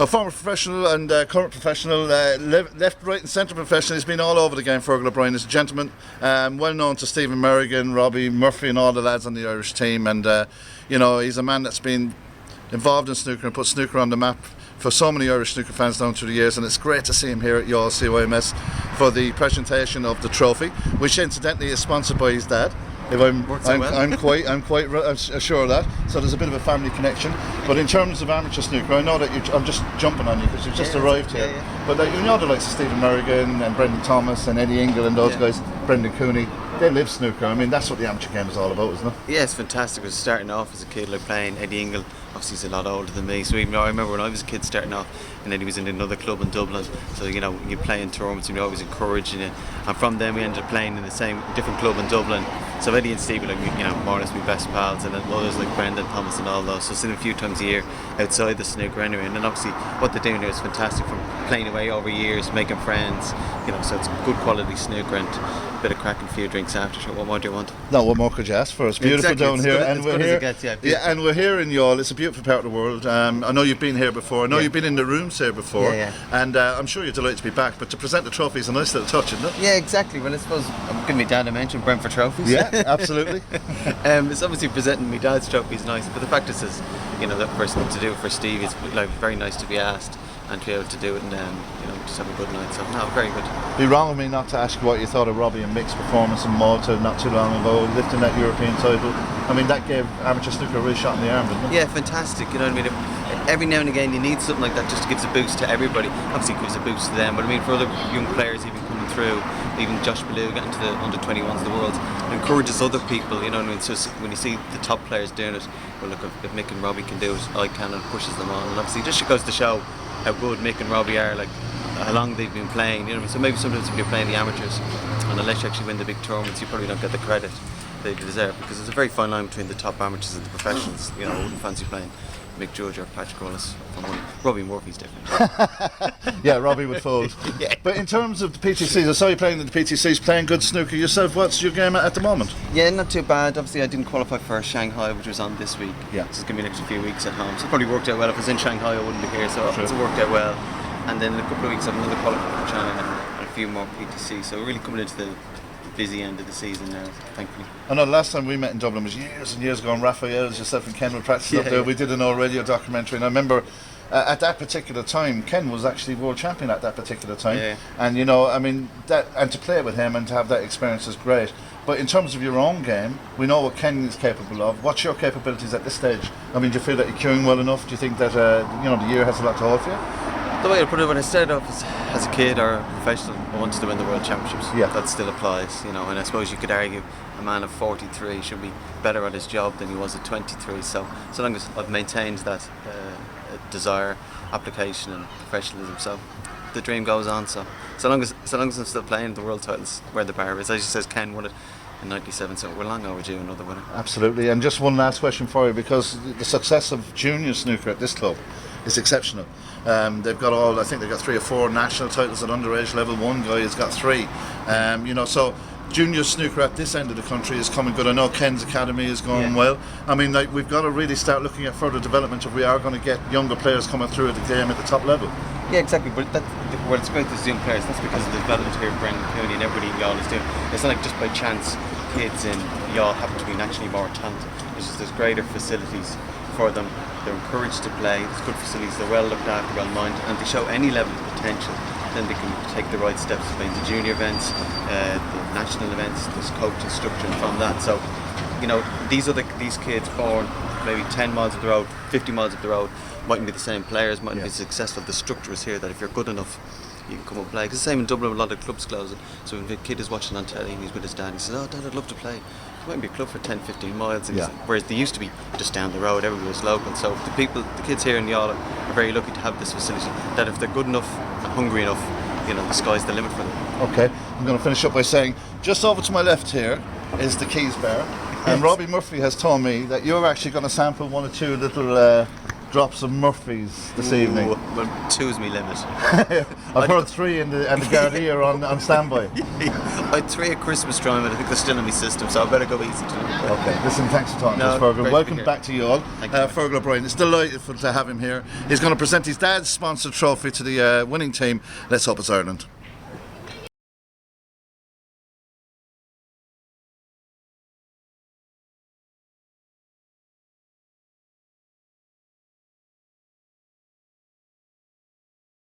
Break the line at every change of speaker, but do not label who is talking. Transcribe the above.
A former professional and current professional, left, right and centre professional. He's been all over the game. Fergal O'Brien is a gentleman, well known to Stephen Merrigan, Robbie Murphy and all the lads on the Irish team, and he's a man that's been involved in snooker and put snooker on the map for so many Irish snooker fans down through the years, and it's great to see him here at Youghal C.Y.M.S for the presentation of the trophy, which incidentally is sponsored by his dad. I'm quite sure of that. So there's a bit of a family connection. But in terms of amateur snooker, I know that I'm just jumping on you because you've just arrived here.
Yeah.
But you know the likes of Stephen Merrigan and Brendan Thomas and Eddie Ingle and those guys, Brendan Cooney. They live snooker. I mean, that's what the amateur game is all about, isn't it?
Yeah, it's fantastic. I was starting off as a kid, like playing Eddie Ingle. Obviously, he's a lot older than me. So I remember when I was a kid starting off, and then he was in another club in Dublin. So you play in tournaments, and you're always encouraging it. And from then we ended up playing in the same different club in Dublin. So Eddie and Steve were like, more or less my best pals, and then others like Brendan Thomas and all those. So seeing a few times a year outside the snooker anyway. And then obviously what they're doing here is fantastic, from playing away over years, making friends. So it's good quality snooker and a bit of crack and a few drinks after. So what more do you want?
No, what more could you ask for? It's beautiful down here, and we're here.
And
we're here in Youghal. It's a beautiful part of the world. I know you've been here before. I know you've been in the rooms here before. And I'm sure you're delighted to be back. But to present the trophy is a nice little touch, isn't it?
Yeah, exactly. Well, I suppose I'm giving my dad a mention, Brentford trophies.
Yeah, absolutely.
It's obviously presenting my dad's trophy is nice, but the fact is, that person to do it for Steve is like very nice to be asked and to be able to do it and just have a good night. So no, very good.
Be wrong of me not to ask you what you thought of Robbie and Mick's performance in Malta not too long ago, lifting that European title. I mean, that gave amateur snooker a real shot in the arm, didn't it?
Yeah, fantastic. You know what I mean? Every now and again you need something like that just to give a boost to everybody. Obviously it gives a boost to them, but I mean for other young players even coming through, even Josh Ballou getting to the under-21s of the world, it encourages other people, you know what I mean? So when you see the top players doing it, well look, if Mick and Robbie can do it, I can, and pushes them on. And obviously it just goes to show how good Mick and Robbie are, like how long they've been playing, you know what I mean? So maybe sometimes when you're playing the amateurs, and unless you actually win the big tournaments, you probably don't get the credit they deserve, because there's a very fine line between the top amateurs and the professionals. I wouldn't fancy playing Mick Judge or Patrick Wallace for money. Robbie Murphy's different.
Yeah, Robbie would fold.
Yeah.
But in terms of the PTCs, I saw you playing in the PTCs, playing good snooker yourself. What's your game at the moment?
Yeah, not too bad. Obviously I didn't qualify for Shanghai, which was on this week.
Yeah.
So it's going to be an extra few weeks at home. So it probably worked out well. If I was in Shanghai I wouldn't be here, so it's worked out well. And then in a couple of weeks I have another qualifier for China and a few more PTCs. So we're really coming into the busy end of the season now, thankfully.
I know the last time we met in Dublin was years and years ago, and Raphael's, yourself and Ken were practicing up there. We did an all radio documentary, and I remember at that particular time Ken was actually world champion at that particular time. And I mean that, and to play with him and to have that experience is great. But in terms of your own game, we know what Ken is capable of. What's your capabilities at this stage? I mean, do you feel that you're queuing well enough? Do you think that the year has a lot to offer you?
The way I put it, when I started off as a kid or a professional, I wanted to win the World Championships.
Yeah.
That still applies, and I suppose you could argue a man of 43 should be better at his job than he was at 23. So long as I've maintained that desire, application and professionalism, so the dream goes on. So long as I'm still playing, the world titles where the bar is. As you says, Ken won it in '97, so we're long overdue another winner.
Absolutely. And just one last question for you, because the success of junior snooker at this club is exceptional. They've got I think they've got 3 or 4 national titles at underage level. One guy has got 3. So junior snooker at this end of the country is coming good. I know Ken's academy is going well. I mean, we've got to really start looking at further development if we are going to get younger players coming through the game at the top level.
Yeah, exactly. But it's great to see young players. That's because of the development here, Brendan Cooney and everybody in Youghal is doing. It's not like just by chance kids in Youghal happen to be naturally more talented. It's just there's greater facilities for them. They're encouraged to play. There's good facilities. They're well looked after, well minded, and they show any level of potential. Then they can take the right steps to playing the junior events, the national events. There's coaching structure from that. So, these kids born maybe 10 miles up the road, 50 miles up the road, mightn't be the same players, mightn't be successful. The structure is here that if you're good enough, you can come and play. Because the same in Dublin, a lot of clubs closing. So when the kid is watching on telly and he's with his dad, he says, "Oh, Dad, I'd love to play." It mightn't be a club for 10, 15 miles. Whereas they used to be just down the road, everybody was local. So the kids here in Youghal are very lucky to have this facility, that if they're good enough and hungry enough, the sky's the limit for them.
Okay, I'm going to finish up by saying, just over to my left here is the Keys Bar. And Robbie Murphy has told me that you're actually going to sample 1 or 2 little drop some Murphys this evening?
Well, 2's my limit.
I've heard 3 and the Gardaí are on standby.
I had 3 at Christmas time, and I think they're still in my system, so I better go easy tonight.
Okay, listen, thanks for talking to us,
No,
Fergal.
great
Welcome
to be
back to you all.
Thank you.
Fergal O'Brien, it's delightful to have him here. He's going to present his dad's sponsored trophy to the winning team. Let's hope it's Ireland.